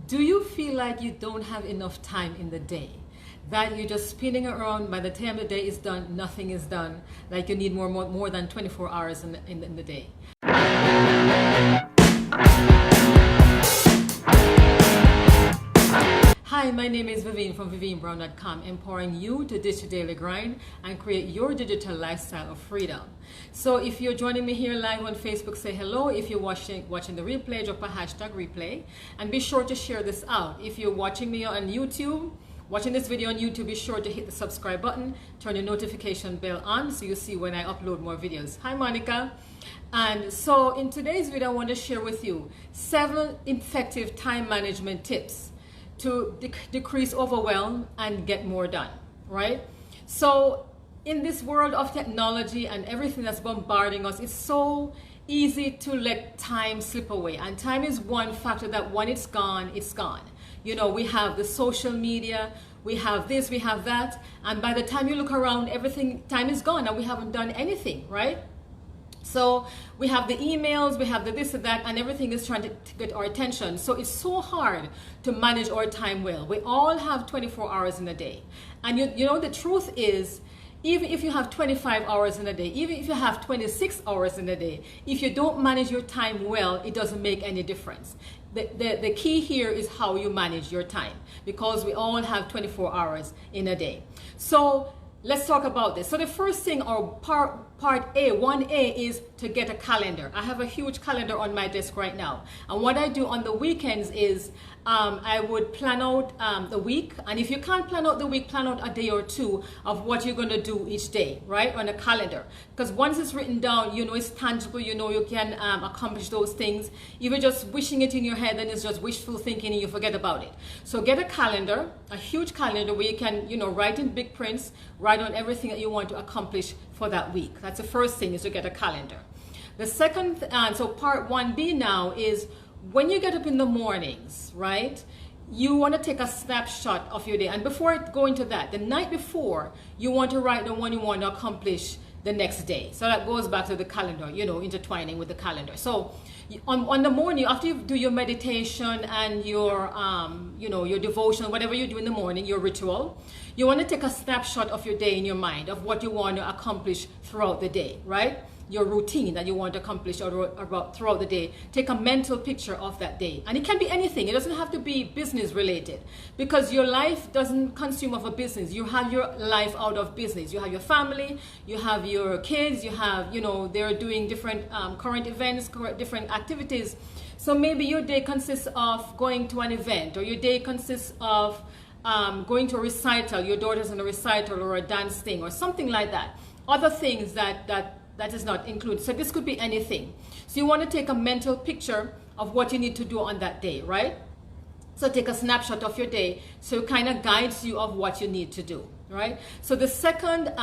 Do you feel like you don't have enough time in the day? That you're just spinning around, by the time the day is done, nothing is done, like you need more than 24 hours in the day? Hi, my name is Viviene from VivieneBrown.com, empowering you to ditch your daily grind and create your digital lifestyle of freedom. So if you're joining me here live on Facebook, say hello. If you're watching the replay, drop a hashtag replay. And be sure to share this out. If you're watching me on YouTube, watching this video on YouTube, be sure to hit the subscribe button, turn your notification bell on so you see when I upload more videos. Hi, Monica. And so in today's video, I want to share with you 7 effective time management tips to decrease overwhelm and get more done, right? So in this world of technology and everything that's bombarding us, it's so easy to let time slip away. And time is one factor that when it's gone, it's gone. You know, we have the social media, we have this, we have that. And by the time you look around, time is gone and we haven't done anything, right? So we have the emails, we have the this and that, and everything is trying to get our attention. So it's so hard to manage our time well. We all have 24 hours in a day. And you know, the truth is, even if you have 25 hours in a day, even if you have 26 hours in a day, if you don't manage your time well, it doesn't make any difference. The key here is how you manage your time, because we all have 24 hours in a day. So let's talk about this. So the first thing, or part A, 1A, is to get a calendar. I have a huge calendar on my desk right now. And what I do on the weekends is I would plan out the week. And if you can't plan out the week, plan out a day or two of what you're going to do each day, right, on a calendar. Because once it's written down, you know it's tangible, you know you can accomplish those things. If you're just wishing it in your head, then it's just wishful thinking and you forget about it. So get a calendar, a huge calendar where you can, you know, write in big prints, write on everything that you want to accomplish for that week. That's the first thing, is to get a calendar. The second, so part 1B now is when you get up in the mornings, right, you want to take a snapshot of your day. And before I go into that, the night before, you want to write down what you want to accomplish the next day. So that goes back to the calendar, you know, intertwining with the calendar. So on the morning, after you do your meditation and your, you know, your devotion, whatever you do in the morning, your ritual, you want to take a snapshot of your day in your mind, of what you want to accomplish throughout the day, right? Your routine that you want to accomplish throughout the day. Take a mental picture of that day. And it can be anything. It doesn't have to be business related, because your life doesn't consume of a business. You have your life out of business. You have your family, you have your kids, you have, you know, they're doing different current events, different activities. So maybe your day consists of going to an event, or your day consists of going to a recital, your daughter's in a recital or a dance thing or something like that. Other things that is not included. So this could be anything. So you want to take a mental picture of what you need to do on that day, right? So take a snapshot of your day, so it kind of guides you of what you need to do, right? So the second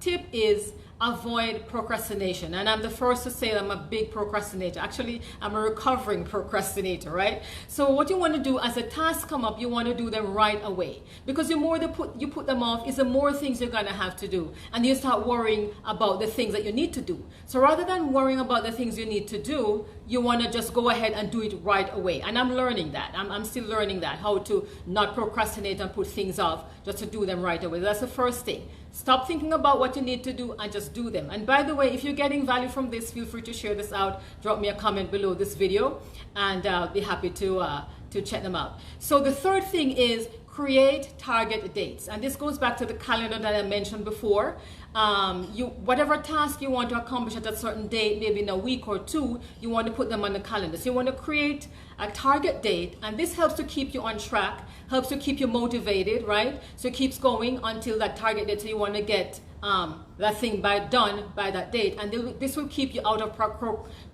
tip is avoid procrastination. And I'm the first to say that I'm a big procrastinator. Actually, I'm a recovering procrastinator, right? So what you want to do, as a task come up, you want to do them right away. Because the more you put them off, is the more things you're going to have to do. And you start worrying about the things that you need to do. So rather than worrying about the things you need to do, you want to just go ahead and do it right away. And I'm learning that. I'm still learning that, how to not procrastinate and put things off, just to do them right away. That's the first thing. Stop thinking about what you need to do and just do them. And by the way, if you're getting value from this, feel free to share this out. Drop me a comment below this video, and I'll be happy to check them out. So the third thing is create target dates. And this goes back to the calendar that I mentioned before. Whatever task you want to accomplish at a certain date, maybe in a week or two, you want to put them on the calendar. So you want to create a target date, and this helps to keep you on track, helps to keep you motivated, right? So it keeps going until that target date. So you want to get that thing done by that date, and this will keep you out of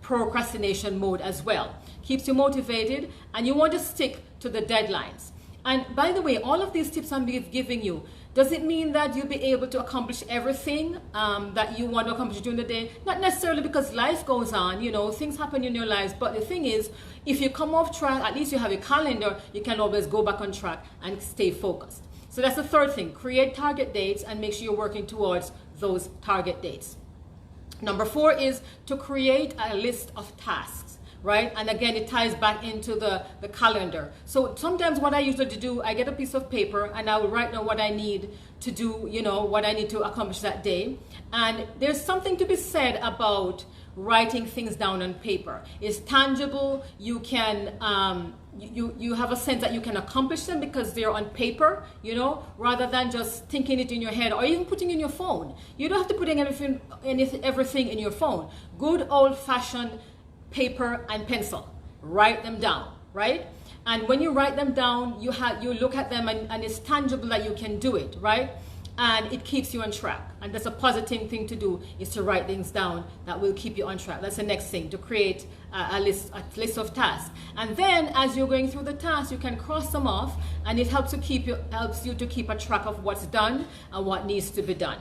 procrastination mode as well. Keeps you motivated, and you want to stick to the deadlines. And by the way, all of these tips I'm giving you, does it mean that you'll be able to accomplish everything that you want to accomplish during the day? Not necessarily, because life goes on, you know, things happen in your lives. But the thing is, if you come off track, at least you have a calendar, you can always go back on track and stay focused. So that's the third thing. Create target dates and make sure you're working towards those target dates. Number 4 is to create a list of tasks. right? And again, it ties back into the calendar. So sometimes what I usually do, I get a piece of paper and I will write down what I need to do, you know, what I need to accomplish that day. And there's something to be said about writing things down on paper. It's tangible. You can you have a sense that you can accomplish them because they're on paper, you know, rather than just thinking it in your head or even putting it in your phone. You don't have to put everything in your phone. Good old-fashioned paper and pencil. Write them down, right? And when you write them down, you look at them and it's tangible that you can do it, right? And it keeps you on track. And that's a positive thing to do, is to write things down that will keep you on track. That's the next thing, to create a list of tasks. And then as you're going through the tasks, you can cross them off, and it helps you to keep a track of what's done and what needs to be done.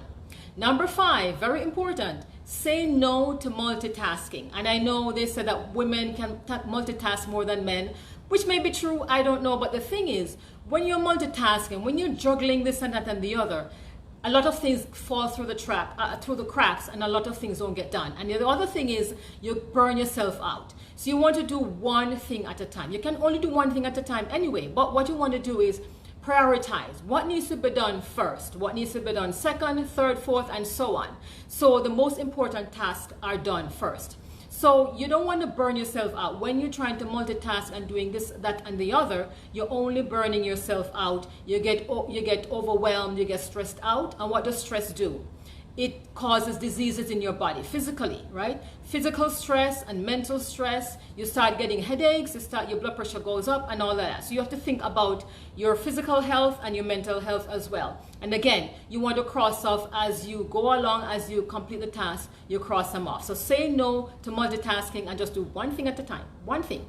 Number 5, very important, say no to multitasking. And I know they said that women can multitask more than men, which may be true, I don't know. But the thing is, when you're multitasking, when you're juggling this and that and the other, a lot of things fall through the cracks, and a lot of things don't get done. And the other thing is, you burn yourself out. So you want to do one thing at a time. You can only do one thing at a time anyway, but what you want to do is prioritize what needs to be done first, what needs to be done second, third, fourth, and so on. So the most important tasks are done first. So you don't want to burn yourself out. When you're trying to multitask and doing this, that, and the other, you're only burning yourself out. You get overwhelmed, you get stressed out. And what does stress do? It causes diseases in your body physically, right? Physical stress and mental stress. You start getting headaches, your blood pressure goes up and all of that. So you have to think about your physical health and your mental health as well. And again, you want to cross off as you go along, as you complete the task, you cross them off. So say no to multitasking and just do one thing at a time, one thing.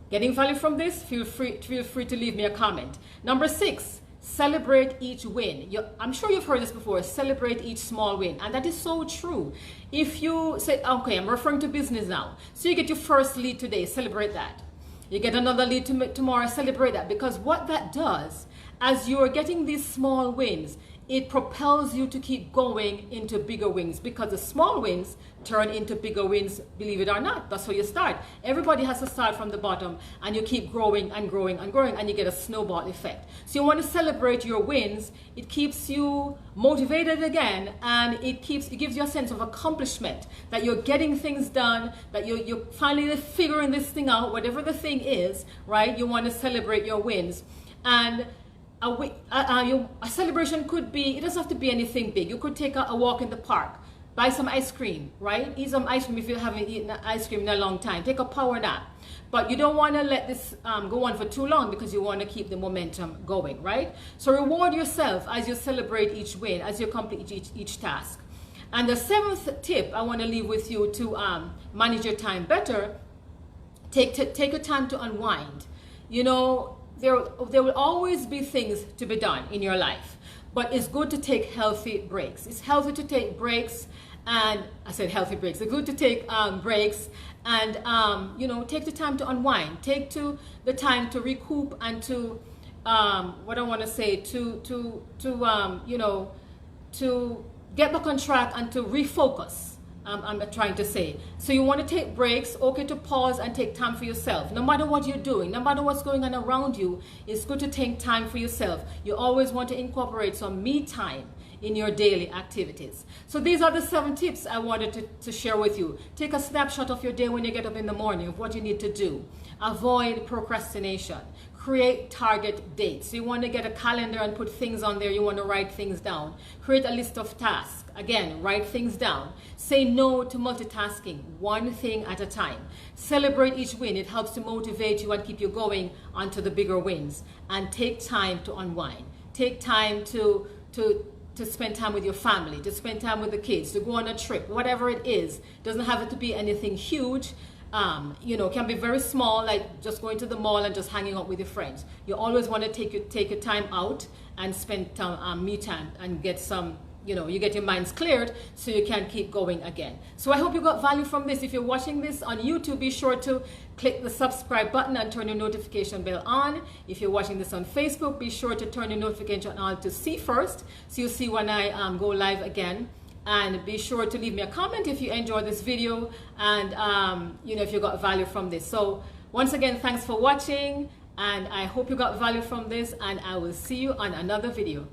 Getting value from this? Feel free to leave me a comment. Number 6. Celebrate each win. I'm sure you've heard this before. Celebrate each small win. And that is so true. If you say, okay, I'm referring to business now. So you get your first lead today, celebrate that. You get another lead tomorrow, celebrate that. Because what that does, as you're getting these small wins, it propels you to keep going into bigger wins, because the small wins turn into bigger wins, believe it or not. That's how you start. Everybody has to start from the bottom, and you keep growing and growing and growing, and you get a snowball effect. So you want to celebrate your wins. It keeps you motivated again, and it gives you a sense of accomplishment, that you're getting things done, that you're finally figuring this thing out, whatever the thing is, right? You want to celebrate your wins. And a celebration could be, it doesn't have to be anything big. You could take a walk in the park, buy some ice cream, right? Eat some ice cream if you haven't eaten ice cream in a long time. Take a power nap. But you don't want to let this go on for too long, because you want to keep the momentum going, right? So reward yourself as you celebrate each win, as you complete each task. And the 7th tip I want to leave with you to manage your time better, take your time to unwind. You know, there will always be things to be done in your life, but it's good to take healthy breaks. It's healthy to take breaks, and I said healthy breaks. It's good to take breaks, and you know, take the time to unwind. Take the time to recoup and to what I want to say, to you know, to get back on track and to refocus. I'm trying to say. So you want to take breaks, okay, to pause and take time for yourself. No matter what you're doing, no matter what's going on around you, it's good to take time for yourself. You always want to incorporate some me time in your daily activities. So these are the 7 tips I wanted to share with you. Take a snapshot of your day when you get up in the morning, of what you need to do. Avoid procrastination. Create target dates. So you want to get a calendar and put things on there. You want to write things down. Create a list of tasks. Again, write things down. Say no to multitasking, one thing at a time. Celebrate each win. It helps to motivate you and keep you going onto the bigger wins. And take time to unwind. Take time to spend time with your family, to spend time with the kids, to go on a trip, whatever it is. Doesn't have to be anything huge. You know, can be very small, like just going to the mall and just hanging out with your friends. You always want to take your time out and spend time, me time, and get some, you know, you get your minds cleared so you can keep going again. So I hope you got value from this. If you're watching this on YouTube, be sure to click the subscribe button and turn your notification bell on. If you're watching this on Facebook, be sure to turn your notification on to see first, so you'll see when I go live again. and be sure to leave me a comment if you enjoyed this video, and you know, if you got value from this. So once again, thanks for watching, and I hope you got value from this, and I will see you on another video.